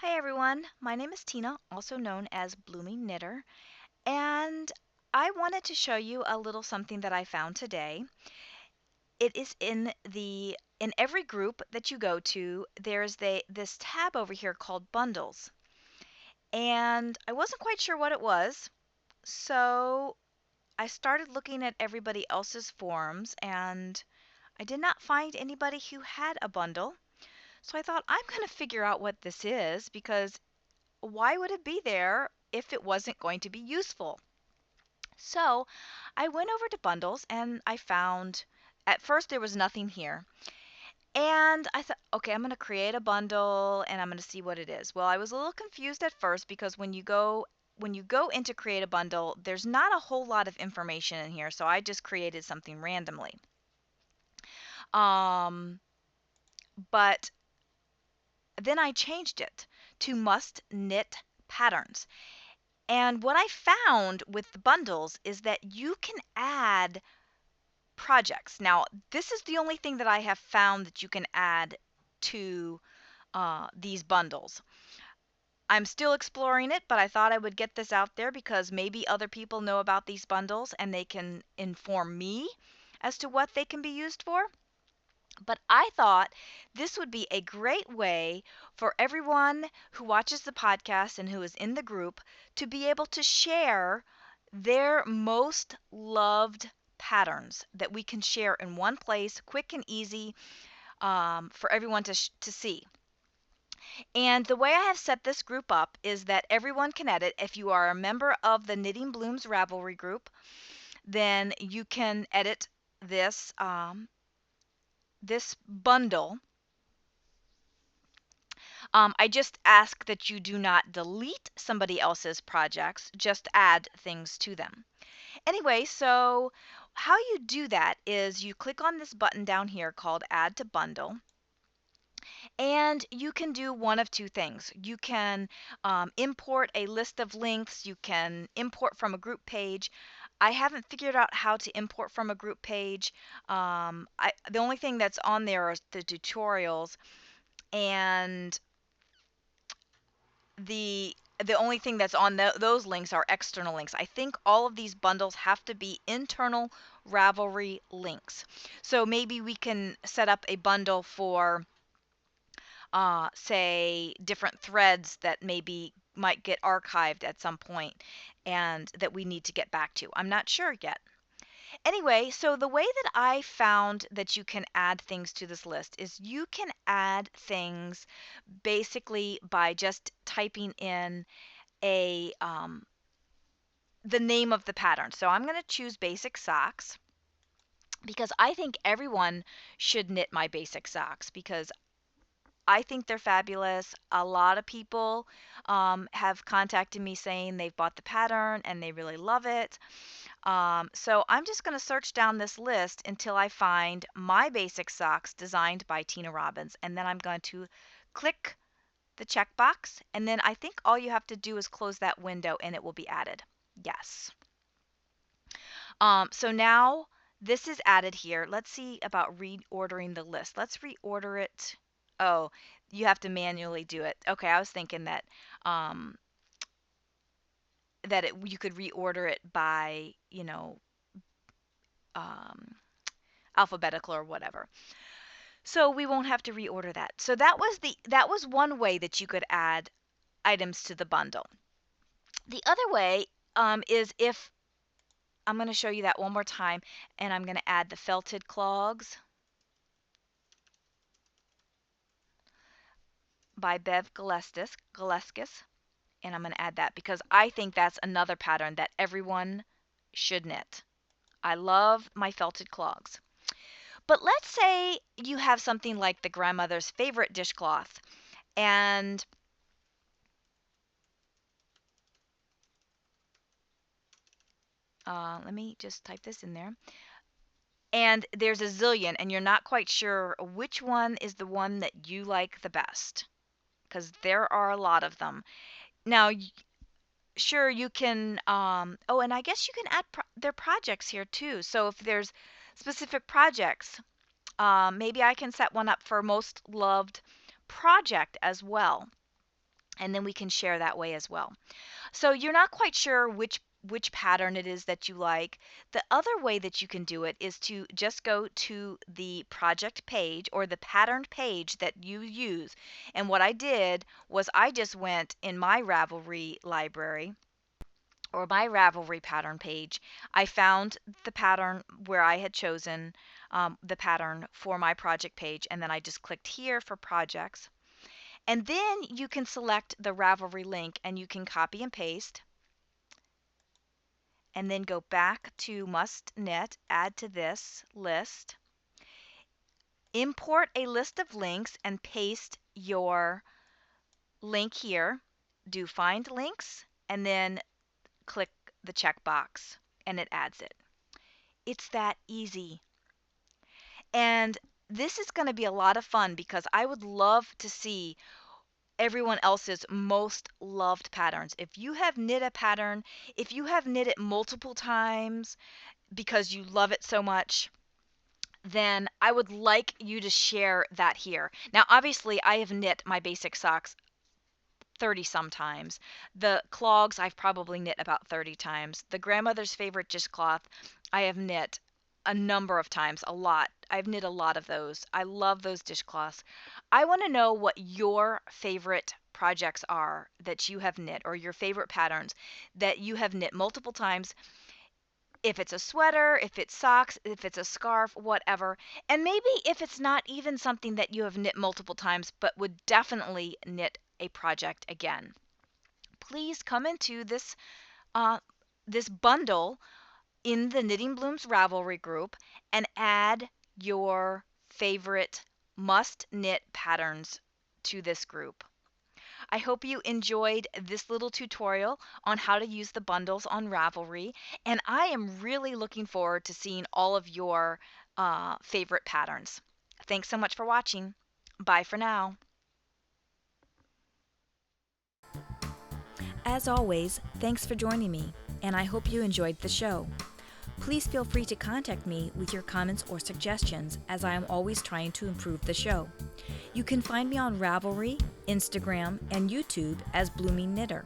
Hi everyone, my name is Tina, also known as Bloomingknitter, and I wanted to show you a little something that I found today. It is in every group that you go to, there's this tab over here called bundles. And I wasn't quite sure what it was, so I started looking at everybody else's forums and I did not find anybody who had a bundle. So I thought I'm going to figure out what this is because why would it be there if it wasn't going to be useful? So I went over to bundles and I found, at first there was nothing here. And I thought, okay, I'm going to create a bundle and I'm going to see what it is. Well, I was a little confused at first because when you go into create a bundle, there's not a whole lot of information in here. So I just created something randomly. Um, but then I changed it to must knit patterns. And what I found with the bundles is that you can add projects. Now, this is the only thing that I have found that you can add to these bundles. I'm still exploring it, but I thought I would get this out there because maybe other people know about these bundles and they can inform me as to what they can be used for. But I thought this would be a great way for everyone who watches the podcast and who is in the group to be able to share their most loved patterns that we can share in one place, quick and easy, for everyone to see. And the way I have set this group up is that everyone can edit. If you are a member of the Knitting Blooms Ravelry group, then you can edit this bundle. I just ask that you do not delete somebody else's projects, just add things to them. Anyway, so how you do that is you click on this button down here called Add to Bundle, and you can do one of two things. You can import a list of links, you can import from a group page. I haven't figured out how to import from a group page. The only thing that's on there are the tutorials, and the the only thing that's on those links are external links. I think all of these bundles have to be internal Ravelry links. So maybe we can set up a bundle for, say, different threads that maybe might get archived at some point and that we need to get back to. I'm not sure yet. Anyway, so the way that I found that you can add things to this list is you can add things basically by just typing in a the name of the pattern. So I'm going to choose basic socks because I think everyone should knit my basic socks because I think they're fabulous. A lot of people have contacted me saying they've bought the pattern and they really love it. So I'm just going to search down this list until I find my basic socks designed by Tina Robbins, and then I'm going to click the checkbox, and then I think all you have to do is close that window and it will be added. Yes. So now this is added here. Let's see about reordering the list. Let's reorder it. Oh, you have to manually do it. Okay, I was thinking that um, you could reorder it by, um, alphabetical or whatever. So we won't have to reorder that. So that was one way that you could add items to the bundle. The other way is if I'm going to show you that one more time, and I'm going to add the felted clogs by Bev Galeskis, and I'm going to add that because I think that's another pattern that everyone should knit. I love my felted clogs. But let's say you have something like the grandmother's favorite dishcloth, and let me just type this in there. And there's a zillion, and you're not quite sure which one is the one that you like the best, because there are a lot of them. Now, sure, you can, oh, and I guess you can add their projects here too. So if there's specific projects, maybe I can set one up for most loved project as well. and then we can share that way as well. So you're not quite sure which pattern it is that you like. The other way that you can do it is to just go to the project page or the patterned page that you use. And what I did was I just went in my Ravelry library or my Ravelry pattern page. I found the pattern where I had chosen the pattern for my project page, and then I just clicked here for projects. And then you can select the Ravelry link and you can copy and paste, and then go back to Must Knit, add to this list, import a list of links and paste your link here, do find links, and then click the checkbox and it adds it. It's that easy. And this is going to be a lot of fun because I would love to see everyone else's most loved patterns. If you have knit a pattern, if you have knit it multiple times because you love it so much, then I would like you to share that here. Now, obviously, I have knit my basic socks 30 sometimes. The clogs I've probably knit about 30 times. The grandmother's favorite dishcloth I have knit a number of times, a lot. I've knit a lot of those. I love those dishcloths. I want to know what your favorite projects are that you have knit, or your favorite patterns that you have knit multiple times. If it's a sweater, if it's socks, if it's a scarf, whatever. And maybe if it's not even something that you have knit multiple times, but would definitely knit a project again. Please come into this bundle in the Knitting Blooms Ravelry group and add your favorite must knit patterns to this group. I hope you enjoyed this little tutorial on how to use the bundles on Ravelry, and I am really looking forward to seeing all of your favorite patterns. Thanks so much for watching. Bye for now. As always, thanks for joining me, and I hope you enjoyed the show. Please feel free to contact me with your comments or suggestions, as I am always trying to improve the show. You can find me on Ravelry, Instagram, and YouTube as Bloomingknitter.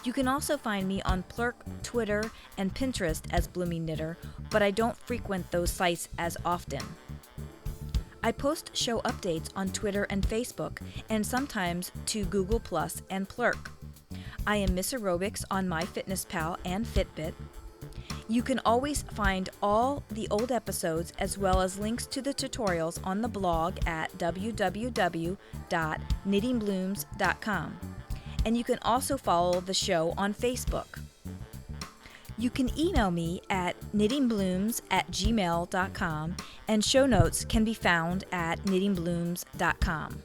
You can also find me on Plurk, Twitter, and Pinterest as Bloomingknitter, but I don't frequent those sites as often. I post show updates on Twitter and Facebook, and sometimes to Google Plus and Plurk. I am Miss Aerobics on MyFitnessPal and Fitbit. You can always find all the old episodes as well as links to the tutorials on the blog at www.knittingblooms.com. And you can also follow the show on Facebook. You can email me at knittingblooms@gmail.com, and show notes can be found at knittingblooms.com.